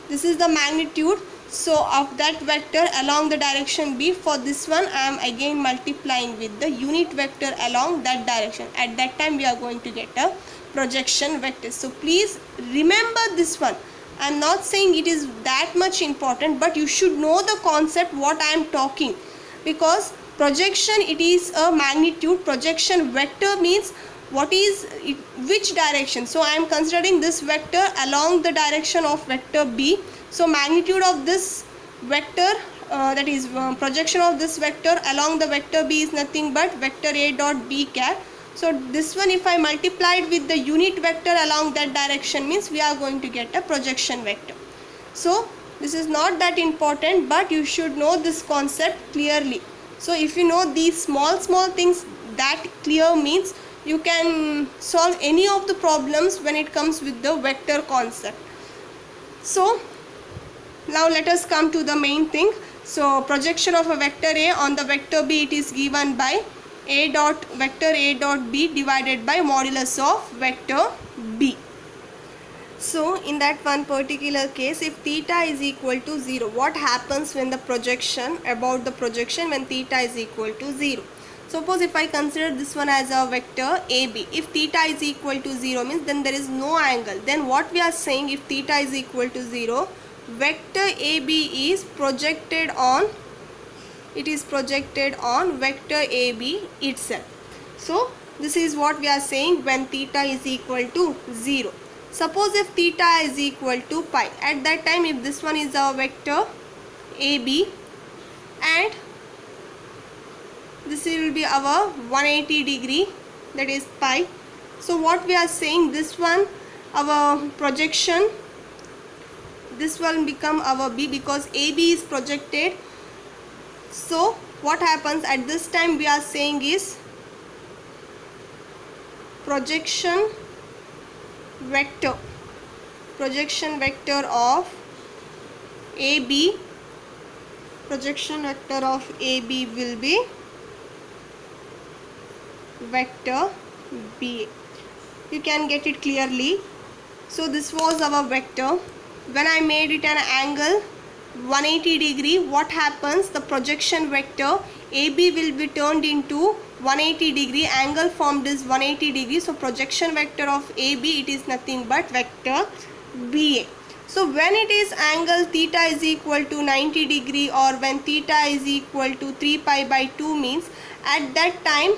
this is the magnitude, so of that vector along the direction B. For this one I am again multiplying with the unit vector along that direction. At that time we are going to get a projection vector. So please remember this one. I am not saying it is that much important, but you should know the concept what I am talking, because projection, it is a magnitude. Projection vector means what is it, which direction. So I am considering this vector along the direction of vector B. So magnitude of this vector, that is projection of this vector along the vector B is nothing but vector A dot B cap. So this one, if I multiply it with the unit vector along that direction, means we are going to get a projection vector. So this is not that important, but you should know this concept clearly. So if you know these small things that clear, means you can solve any of the problems when it comes with the vector concept. So now let us come to the main thing. So projection of a vector A on the vector B, it is given by vector A dot B divided by modulus of vector B. So in that one particular case, if theta is equal to 0, what happens when the projection, about the projection when theta is equal to 0? Suppose if I consider this one as a vector AB, if theta is equal to 0, means then there is no angle. Then what we are saying, if theta is equal to 0, vector AB is projected on, it is projected on vector AB itself. So this is what we are saying when theta is equal to 0. Suppose if theta is equal to pi, at that time if this one is our vector AB and this will be our 180 degree, that is pi. So what we are saying, this one our projection, this will become our B, because AB is projected. So what happens at this time, we are saying is projection vector of AB, projection vector of AB will be vector BA. You can get it clearly. So this was our vector. When I made it an angle 180 degree, what happens, the projection vector AB will be turned into 180 degree, angle formed is 180 degree. So projection vector of AB, it is nothing but vector BA. So when it is angle theta is equal to 90 degree, or when theta is equal to 3 pi by 2, means at that time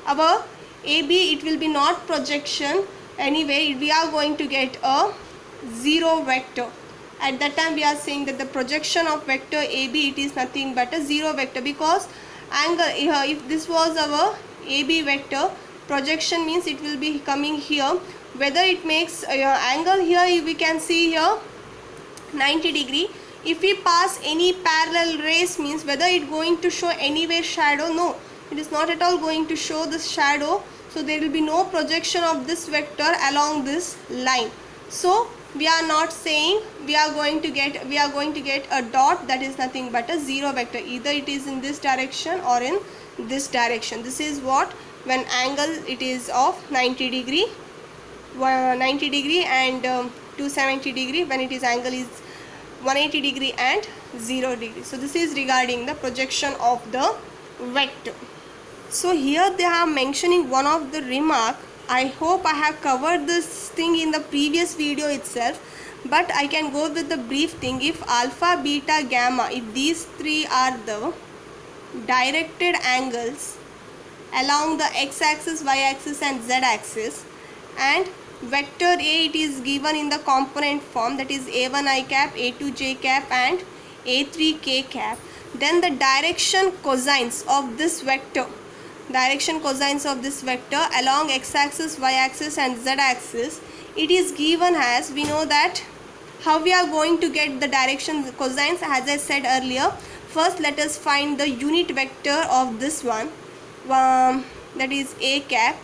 our AB, it will be not projection. Anyway, we are going to get a 0 vector. At that time we are saying that the projection of vector AB, it is nothing but a 0 vector, because angle, if this was our AB vector, projection means it will be coming here. Whether it makes angle here, we can see here 90 degree. If we pass any parallel rays, means whether it going to show anywhere shadow? No, it is not at all going to show the shadow. So there will be no projection of this vector along this line. So we are not saying we are going to get a dot, that is nothing but a 0 vector. Either it is in this direction or in this direction. This is what, when angle it is of 90 degree and 270 degree, when it is angle is 180 degree and 0 degree. So this is regarding the projection of the vector. So here they are mentioning one of the remark. I hope I have covered this thing in the previous video itself, but I can go with the brief thing. If alpha, beta, gamma, if these three are the directed angles along the x-axis, y-axis and z-axis, and vector A, it is given in the component form, that is a1 cap, a2 j cap and a3 k cap, then the direction cosines of this vector, along x-axis, y-axis and z-axis, it is given as, we know that how we are going to get the direction cosines. As I said earlier, first let us find the unit vector of this one, that is a cap.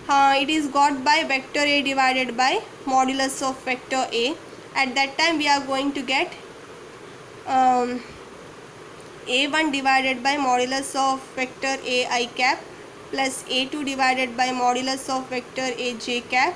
It is got by vector A divided by modulus of vector A. At that time we are going to get um, a1 divided by modulus of vector a I cap plus a2 divided by modulus of vector a j cap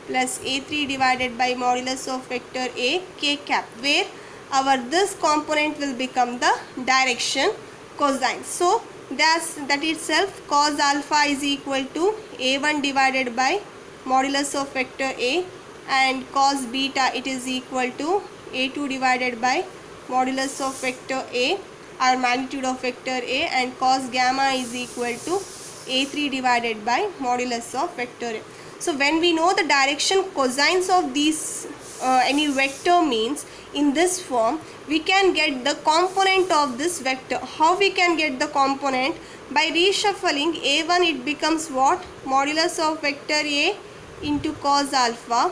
plus a3 divided by modulus of vector a k cap, where our this component will become the direction cosine. So that itself cos alpha is equal to a1 divided by modulus of vector a, and cos beta it is equal to a2 divided by modulus of vector a, our magnitude of vector a, and cos gamma is equal to a3 divided by modulus of vector a. So when we know the direction cosines of these any vector means in this form, we can get the component of this vector. How we can get the component? By reshuffling a1, it becomes what? Modulus of vector a into cos alpha,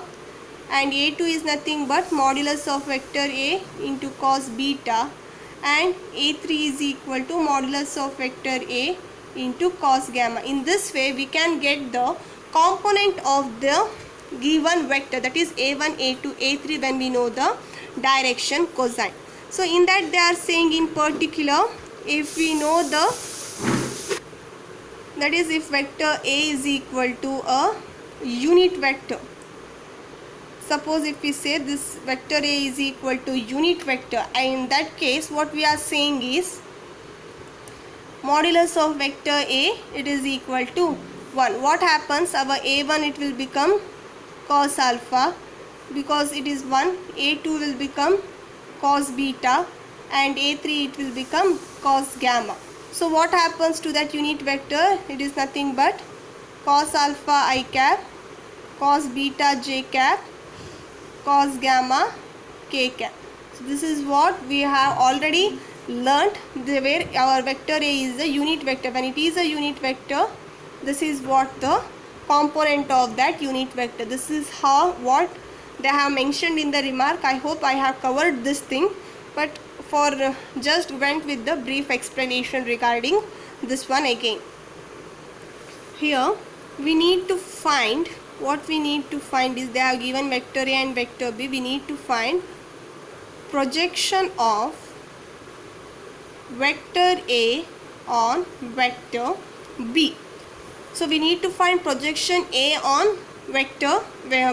and a2 is nothing but modulus of vector a into cos beta, and a3 is equal to modulus of vector a into cos gamma. In this way we can get the component of the given vector, that is a1, a2, a3, when we know the direction cosine. So in that they are saying in particular, if we know the, that is if vector a is equal to a unit vector, suppose if we say this vector a is equal to unit vector, and in that case what we are saying is modulus of vector a, it is equal to 1. What happens? Our a1 it will become cos alpha because it is 1, a2 will become cos beta, and a3 it will become cos gamma. So what happens to that unit vector? It is nothing but cos alpha I cap, cos beta j cap, cos gamma k cap. So this is what we have already learnt, where our vector a is a unit vector. When it is a unit vector, this is what the component of that unit vector. This is how what they have mentioned in the remark. I hope I have covered this thing, but for just went with the brief explanation regarding this one again. Here we need to find, what we need to find is they have given vector a and vector b. We need to find projection of vector a on vector b. So we need to find projection a on vector,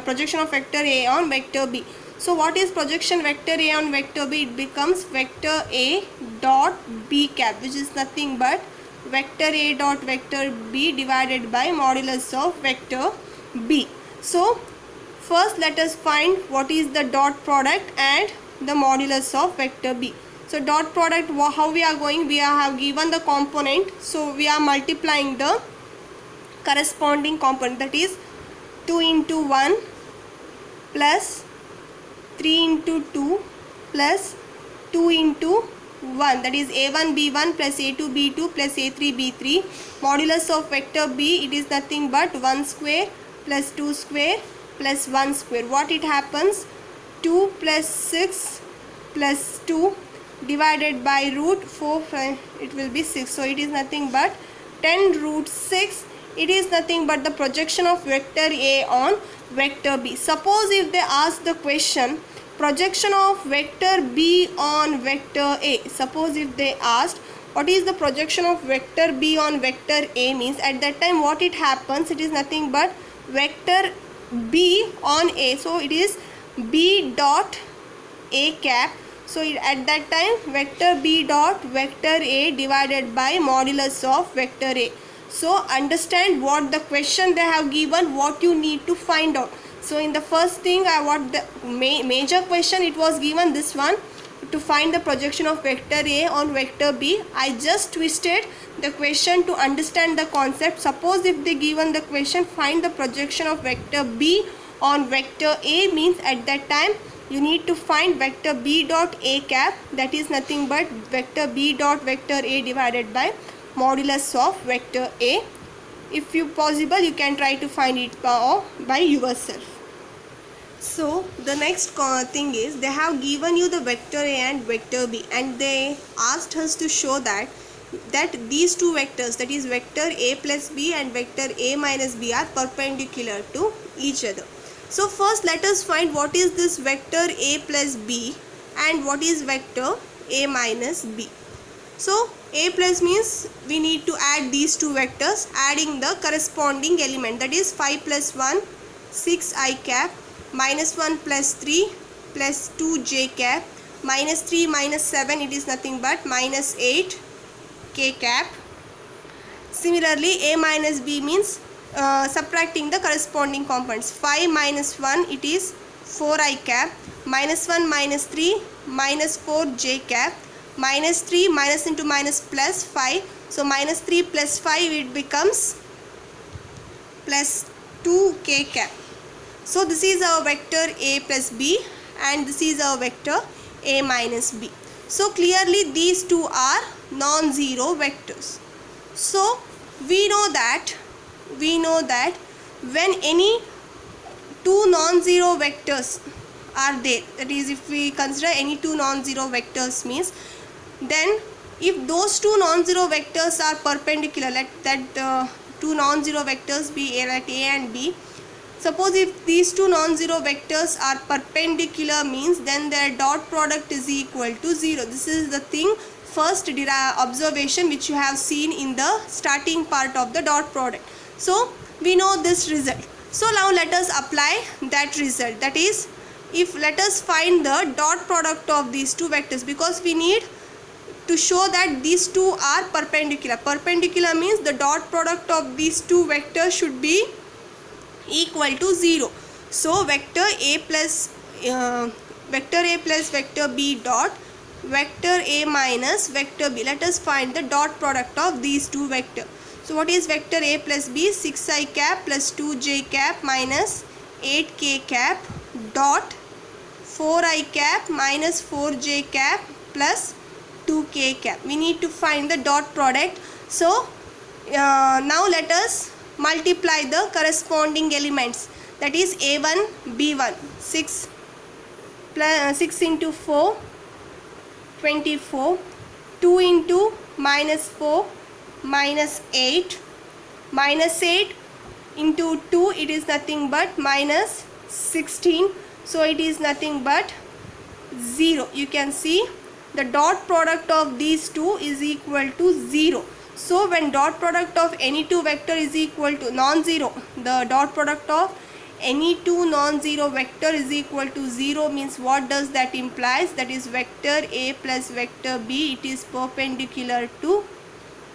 projection of vector a on vector b. So what is projection vector a on vector b? It becomes vector a dot b cap, which is nothing but vector a dot vector b divided by modulus of vector b. So first let us find what is the dot product and the modulus of vector b. So dot product, how we are going? We have given the component, so we are multiplying the corresponding component, that is 2 into 1 plus 3 into 2 plus 2 into 1, that is a1 b1 plus a2 b2 plus a3 b3. Modulus of vector b, it is nothing but 1 square plus 2 square plus 1 square. What it happens? 2 plus 6 plus 2 divided by root 4, it will be 6. So it is nothing but 10 root 6. It is nothing but the projection of vector a on vector b. Suppose if they ask the question projection of vector b on vector a, suppose if they asked what is the projection of vector b on vector a, means at that time what it happens? It is nothing but vector b on a, so it is b dot a cap. So at that time vector b dot vector a divided by modulus of vector a. So understand what the question they have given, what you need to find out. So in the first thing, what the major question it was given, this one, to find the projection of vector a on vector b. I just twisted the question to understand the concept. Suppose if they given the question find the projection of vector b on vector a, means at that time you need to find vector b dot a cap, that is nothing but vector b dot vector a divided by modulus of vector a. If you possible, you can try to find it by yourself. So the next thing is they have given you the vector a and vector b, and they asked us to show that these two vectors, that is vector a plus b and vector a minus b, are perpendicular to each other. So first let us find what is this vector a plus b and what is vector A minus B. So A plus means we need to add these two vectors, adding the corresponding element, that is 5 plus 1 6 I cap, minus 1 plus 3 plus 2 j cap, minus 3 minus 7, it is nothing but minus 8 k cap. Similarly, A minus B means subtracting the corresponding components. 5 minus 1, it is 4I cap, minus 1 minus 3 minus 4 j cap, minus 3 minus into minus plus 5, so minus 3 plus 5 it becomes plus 2 k cap. So this is our vector A plus B and this is our vector A minus B. So clearly these two are non-zero vectors. So we know that when any two non-zero vectors are there, that is if we consider any two non-zero vectors means, then if those two non-zero vectors are perpendicular, let that two non-zero vectors be A, let A and B. Suppose if these two non-zero vectors are perpendicular means then their dot product is equal to 0. This is the thing, first observation which you have seen in the starting part of the dot product. So we know this result. So now let us apply that result, that is if let us find the dot product of these two vectors, because we need to show that these two are perpendicular. Perpendicular means the dot product of these two vectors should be equal to 0. So vector A plus vector B dot vector A minus vector B. Let us find the dot product of these two vectors. So what is vector A plus B? 6I cap plus 2j cap minus 8k cap dot 4I cap minus 4j cap plus 2k cap. We need to find the dot product. So now let us multiply the corresponding elements, that is A1 B1. 6 into 4 24, 2 into minus 4 minus 8, minus 8 into 2 it is nothing but minus 16, so it is nothing but 0. You can see the dot product of these two is equal to 0. So when dot product of any two vector is equal to non-zero, the dot product of any two non-zero vector is equal to 0 means what does that implies? That is vector A plus vector B, it is perpendicular to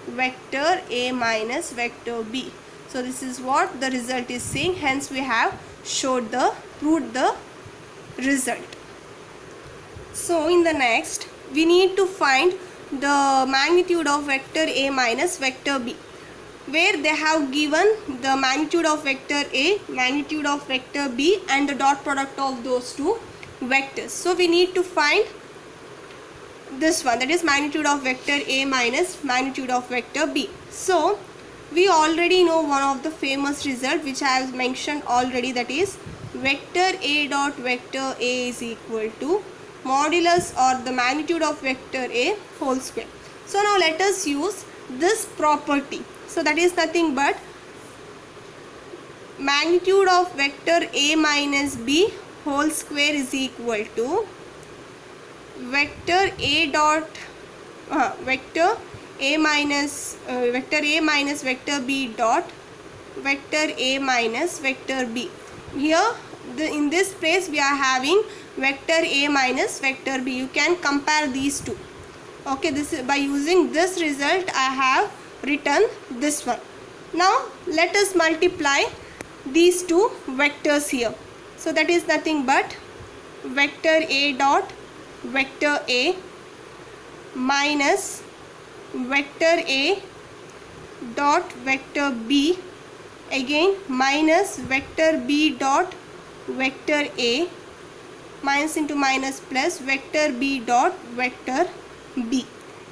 vector A minus vector B. So this is what the result is saying, hence we have proved the result. So in the next we need to find the magnitude of vector A minus vector B, where they have given the magnitude of vector A, magnitude of vector B and the dot product of those two vectors. So we need to find this one, that is magnitude of vector A minus magnitude of vector B. So we already know one of the famous result which I have mentioned already, that is vector A dot vector A is equal to modulus or the magnitude of vector A whole square. So now let us use this property. So that is nothing but magnitude of vector A minus B whole square is equal to vector A dot vector A minus vector B dot vector A minus vector B. Here in this place we are having vector A minus vector B. You can compare these two. Okay, this is by using this result I have written this one. Now let us multiply these two vectors here. So that is nothing but vector A dot vector A minus vector A dot vector B, again minus vector B dot vector A, minus into minus plus vector B dot vector B.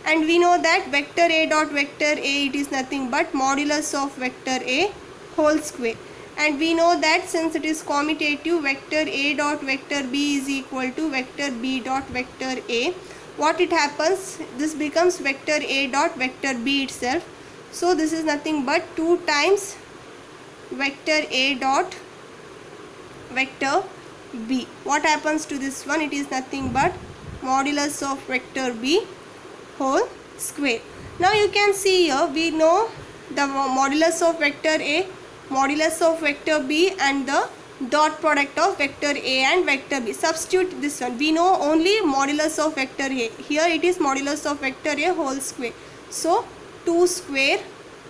And we know that vector A dot vector A, it is nothing but modulus of vector A whole square. And we know that since it is commutative, vector A dot vector B is equal to vector B dot vector A. What it happens, this becomes vector A dot vector B itself. So this is nothing but 2 times vector A dot vector B. What happens to this one? It is nothing but modulus of vector b whole square. Now you can see here we know the modulus of vector a, modulus of vector b, and the dot product of vector a and vector b. Substitute this one. We know only modulus of vector a. Here it is modulus of vector a whole square. So 2 square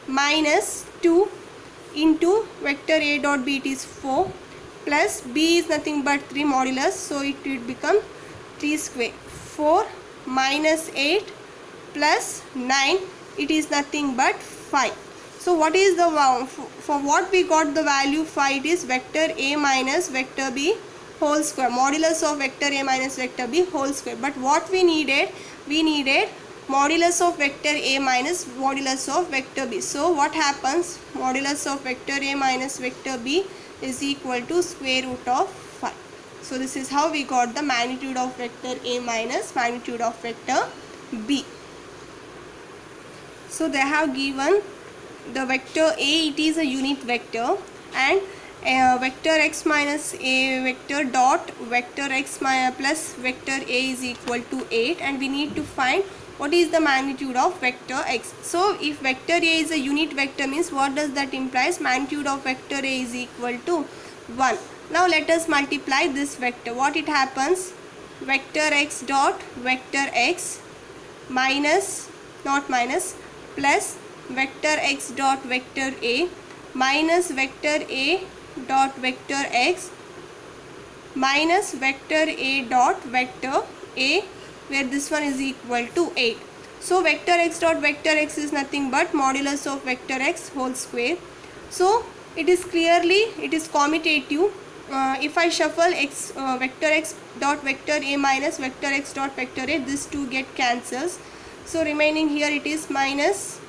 minus 2 into vector a dot b, it is 4, plus b is nothing but 3 modulus, so it will become 3 square. 4 minus 8 plus 9, it is nothing but 5. So what is the for what we got the value 5? It is vector a minus vector b whole square, modulus of vector a minus vector b whole square. But what we needed modulus of vector a minus modulus of vector b. So what happens? Modulus of vector a minus vector b is equal to square root of 5. So this is how we got the magnitude of vector a minus magnitude of vector b. So they have given the vector a, it is a unit vector, and vector x minus a vector dot vector x plus vector a is equal to 8, and we need to find what is the magnitude of vector x. So if vector a is a unit vector, means what does that implies? Magnitude of vector a is equal to 1. Now let us multiply this vector. What it happens? Vector x dot vector x minus, not minus, plus vector x dot vector a minus vector a dot vector x minus vector a dot vector a, where this one is equal to 8. So vector x dot vector x is nothing but modulus of vector x whole square. So it is clearly, it is commutative. If I shuffle x vector x dot vector a minus vector x dot vector a, this two get cancels. So remaining here it is minus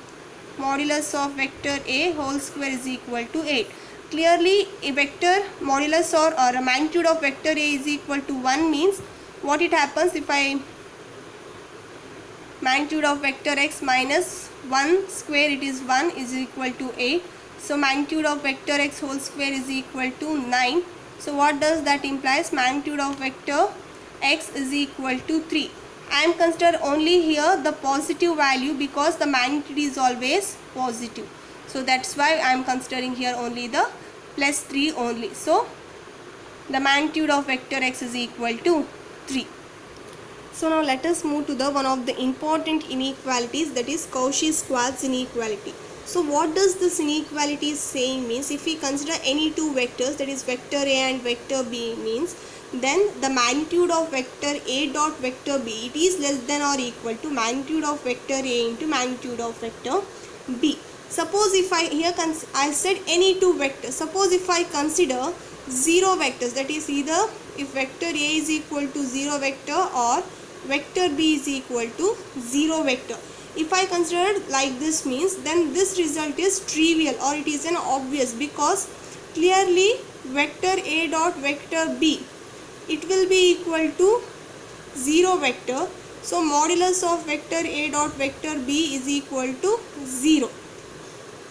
modulus of vector a whole square is equal to 8. Clearly a vector modulus or a magnitude of vector a is equal to 1 means what it happens? If I magnitude of vector x minus 1 square, it is 1, is equal to 8. So magnitude of vector x whole square is equal to 9. So what does that implies? Magnitude of vector x is equal to 3. I am consider only here the positive value because the magnitude is always positive. So that's why I am considering here only the plus 3 only. So the magnitude of vector x is equal to 3. So now let us move to the one of the important inequalities, that is Cauchy-Schwarz inequality. So what does this inequality say? Means if we consider any two vectors, that is vector a and vector b, means then the magnitude of vector a dot vector b, it is less than or equal to magnitude of vector a into magnitude of vector b. Suppose if I said any two vectors, suppose if I consider 0 vectors, that is either if vector a is equal to 0 vector or vector b is equal to 0 vector. If I consider like this, means then this result is trivial or it is an obvious, because clearly vector a dot vector b, it will be equal to 0 vector. So modulus of vector a dot vector b is equal to 0.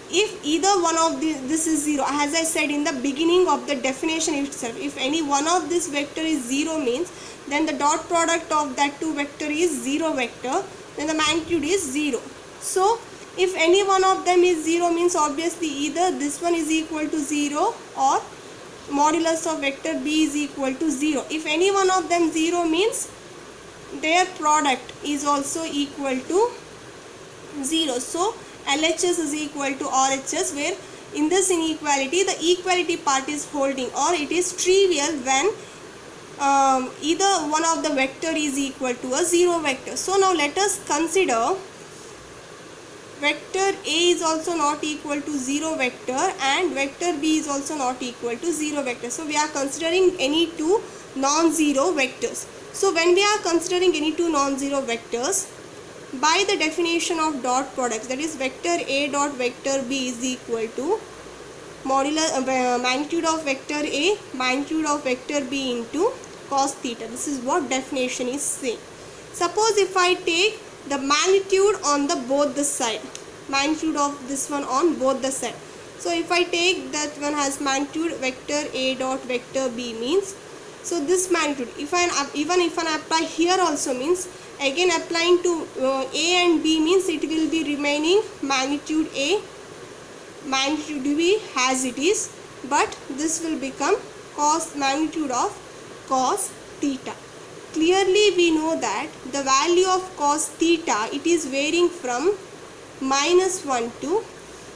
If either one of this is 0, as I said in the beginning of the definition itself, if any one of this vector is 0 means then the dot product of that two vector is 0 vector, then the magnitude is 0. So if any one of them is 0 means obviously either this one is equal to 0 or modulus of vector b is equal to 0. If any one of them 0 means their product is also equal to 0. So LHS is equal to RHS, where in this inequality the equality part is holding, or it is trivial when either one of the vector is equal to a 0 vector. So now let us consider vector a is also not equal to 0 vector and vector b is also not equal to 0 vector. So we are considering any two non-zero vectors. So when we are considering any two non-zero vectors, by the definition of dot products, that is vector a dot vector b is equal to magnitude of vector a magnitude of vector b into cos theta. This is what definition is saying. Suppose if I take the magnitude on the both the side, magnitude of this one on both the side. So if I take that one has magnitude vector a dot vector b, means So this magnitude, even if I apply here also means, again applying to A and B means it will be remaining magnitude A, magnitude B as it is, but this will become magnitude of cos theta. Clearly we know that the value of cos theta, it is varying from -1 to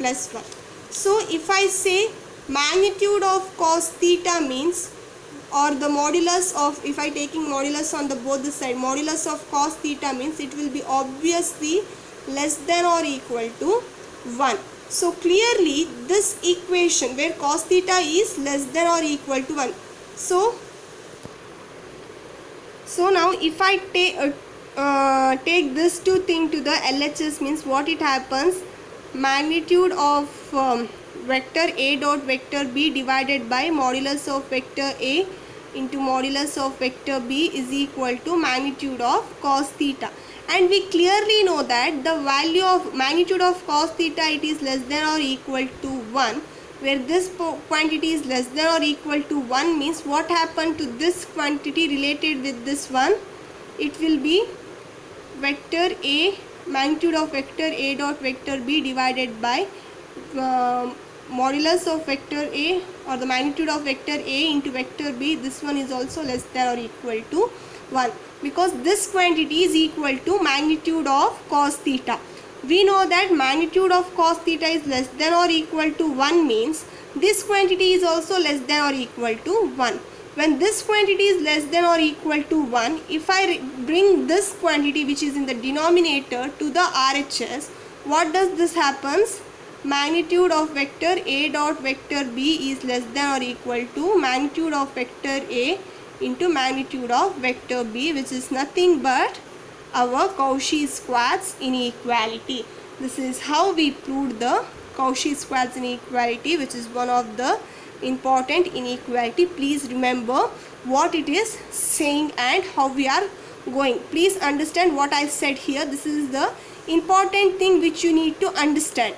+1. So if I say magnitude of cos theta means, or the modulus of, if I taking modulus on the both the side, modulus of cos theta means it will be obviously less than or equal to 1. So clearly this equation where cos theta is less than or equal to 1. So now if I take this two thing to the LHS means what it happens, magnitude of vector A dot vector B divided by modulus of vector A into modulus of vector B is equal to magnitude of cos theta. And we clearly know that the value of magnitude of cos theta, it is less than or equal to 1, where this quantity is less than or equal to 1 means what happened to this quantity related with this one, it will be vector A, magnitude of vector A dot vector B divided by modulus of vector A, or the magnitude of vector A into vector B. This one is also less than or equal to 1, because this quantity is equal to magnitude of cos theta. We know that magnitude of cos theta is less than or equal to 1 means this quantity is also less than or equal to 1. When this quantity is less than or equal to 1, if I bring this quantity which is in the denominator to the RHS, what does this happens? Magnitude of vector A dot vector B is less than or equal to magnitude of vector A into magnitude of vector B, which is nothing but our Cauchy-Schwarz inequality. This is how we proved the Cauchy-Schwarz inequality, which is one of the important inequality. Please remember what it is saying and how we are going. Please understand what I said here. This is the important thing which you need to understand.